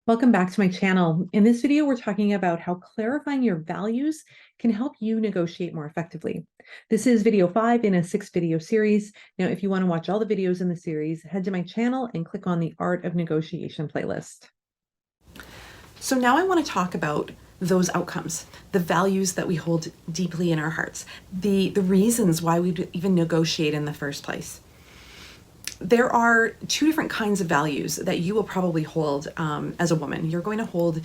Welcome back to my channel. In this video, we're talking about how clarifying your values can help you negotiate more effectively. This is video 5 in a 6-video series. Now, if you want to watch all the videos in the series, head to my channel and click on the Art of Negotiation playlist. So now I want to talk about those outcomes, the values that we hold deeply in our hearts, the reasons why we even negotiate in the first place. There are two different kinds of values that you will probably hold as a woman. You're going to hold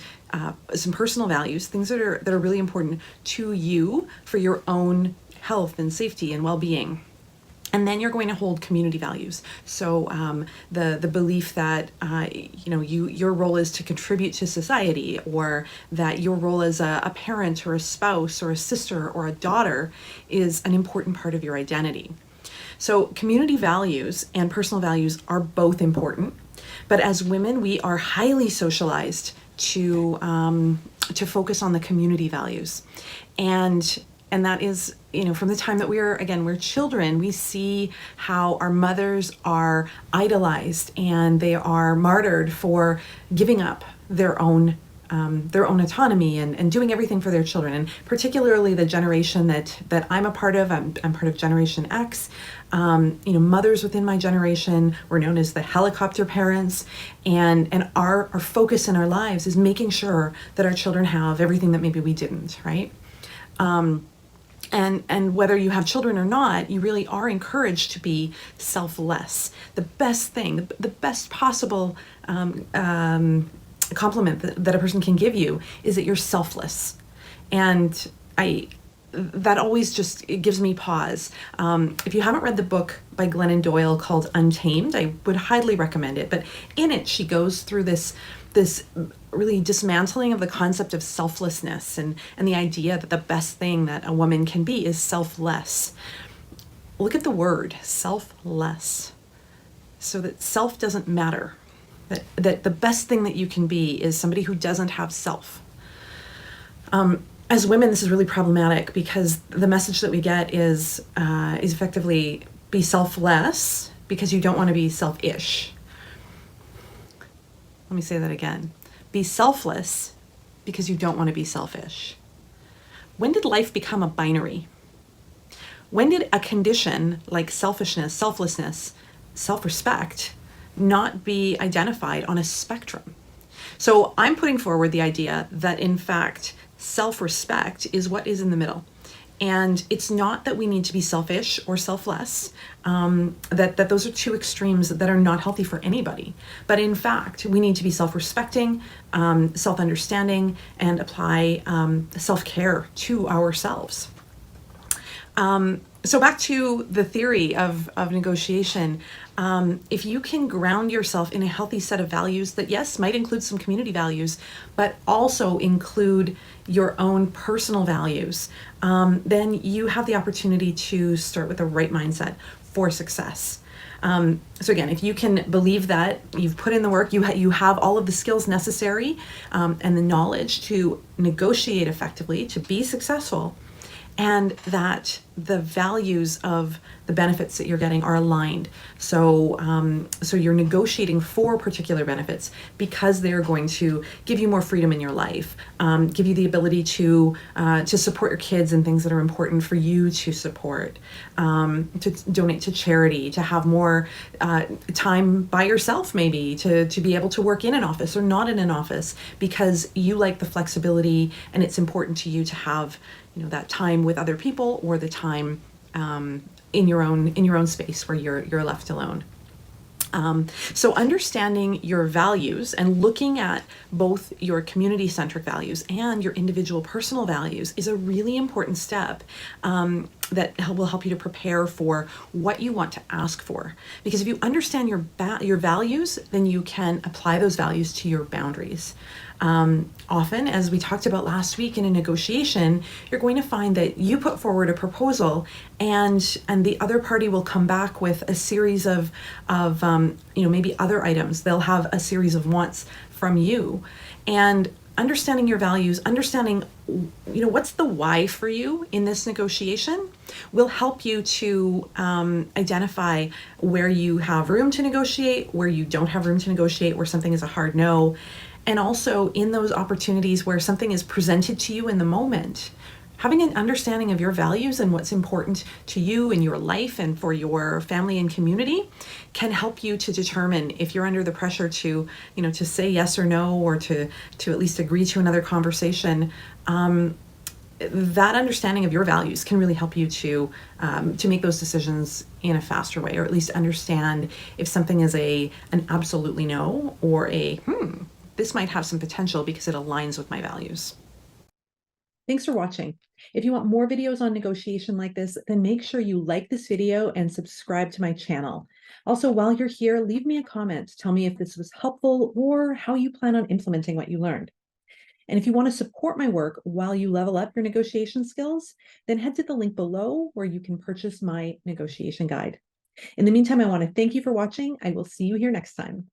some personal values, things that are really important to you for your own health and safety and well-being. And then you're going to hold community values. So the belief that your role is to contribute to society, or that your role as a parent or a spouse or a sister or a daughter is an important part of your identity. So community values and personal values are both important, but as women, we are highly socialized to focus on the community values, and that is, from the time that we're children, we see how our mothers are idolized and they are martyred for giving up their own autonomy and doing everything for their children. And particularly the generation that I'm a part of, I'm part of Generation X. Mothers within my generation were known as the helicopter parents, and our focus in our lives is making sure that our children have everything that maybe we didn't, right? And whether you have children or not, you really are encouraged to be selfless. The best thing, the best possible compliment that a person can give you is that you're selfless. And that always it gives me pause. If you haven't read the book by Glennon Doyle called Untamed, I would highly recommend it. But in it, she goes through this really dismantling of the concept of selflessness and the idea that the best thing that a woman can be is selfless. Look at the word selfless. So that self doesn't matter. That the best thing that you can be is somebody who doesn't have self. As women, this is really problematic because the message that we get is effectively be selfless because you don't want to be selfish. Let me say that again. Be selfless because you don't want to be selfish. When did life become a binary? When did a condition like selfishness, selflessness, self-respect not be identified on a spectrum? So I'm putting forward the idea that, in fact, self-respect is what is in the middle. And it's not that we need to be selfish or selfless, that those are two extremes that are not healthy for anybody. But in fact, we need to be self-respecting, self-understanding, and apply self-care to ourselves. So back to the theory of negotiation, if you can ground yourself in a healthy set of values that, yes, might include some community values, but also include your own personal values, then you have the opportunity to start with the right mindset for success. So again, if you can believe that you've put in the work, you have all of the skills necessary and the knowledge to negotiate effectively, to be successful, and that the values of the benefits that you're getting are aligned. So you're negotiating for particular benefits because they're going to give you more freedom in your life, give you the ability to support your kids in things that are important for you to support, to donate to charity, to have more time by yourself, maybe to be able to work in an office or not in an office because you like the flexibility and it's important to you to have that time with other people, or the time in your own space where you're left alone. So understanding your values and looking at both your community-centric values and your individual personal values is a really important step that will help you to prepare for what you want to ask for. Because if you understand your values, then you can apply those values to your boundaries. Often, as we talked about last week in a negotiation, you're going to find that you put forward a proposal and the other party will come back with a series of maybe other items. They'll have a series of wants from you. And understanding your values, understanding what's the why for you in this negotiation will help you to identify where you have room to negotiate, where you don't have room to negotiate, where something is a hard no. And also in those opportunities where something is presented to you in the moment, having an understanding of your values and what's important to you in your life and for your family and community can help you to determine if you're under the pressure to, to say yes or no, or to at least agree to another conversation. That understanding of your values can really help you to make those decisions in a faster way, or at least understand if something is an absolutely no, or this might have some potential because it aligns with my values. Thanks for watching. If you want more videos on negotiation like this, then make sure you like this video and subscribe to my channel. Also, while you're here, leave me a comment. Tell me if this was helpful or how you plan on implementing what you learned. And if you want to support my work while you level up your negotiation skills, then head to the link below where you can purchase my negotiation guide. In the meantime, I want to thank you for watching. I will see you here next time.